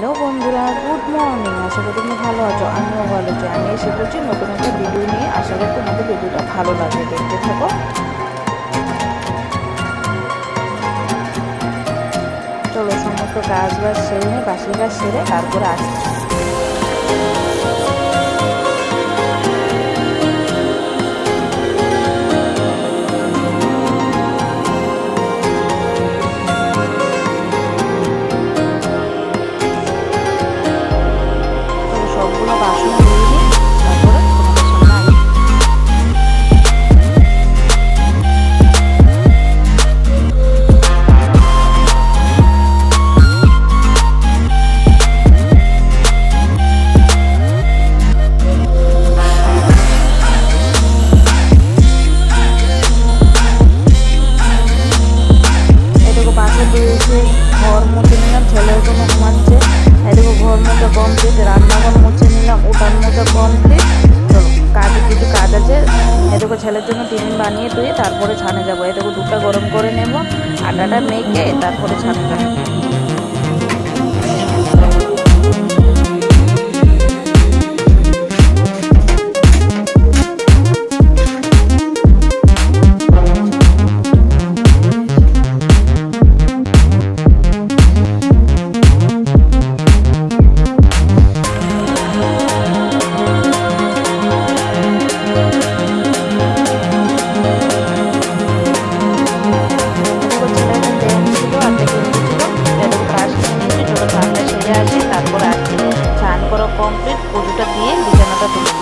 Hello বন্ধুরা, good morning. আশা করি তুমি ভালো আছো, আমিও ভালো আছি। আমি এসে বলছি নতুন একটা ভিডিও নিয়ে। আশা করি তোমাদের ভিডিওটা ভালো লাগে, দেখতে থাকো। চলো, সমস্ত কাজ বাজ সেরে নিয়ে, বাসি কাজ সেরে তারপরে আসছি। সবগুলো বাসন ধুয়ে নিই, তারপরে তোমাদের সামনে আসি। এটুকু বাসন ধুয়েছে, ঘর মুছে নিলাম, ছেলের কোনো ঘুমাচ্ছে। এটুকু ঘর মোছা কমপ্লিট, রান্নাঘর মুছে নিলাম, উঠান মোছা কমপ্লিট। চলো, কাজে কিছু কাজ আছে। এটুকু ছেলের জন্য টিফিন বানিয়ে ধুয়ে তারপরে ছানে যাবো। এটুকু দুধটা গরম করে নেব, আটাটা মেখে তারপরে ছানে যাবো। তারপরে আসছি, স্নান করা কমপ্লিট, পুজোটা দিয়ে বিছানাটা তুলে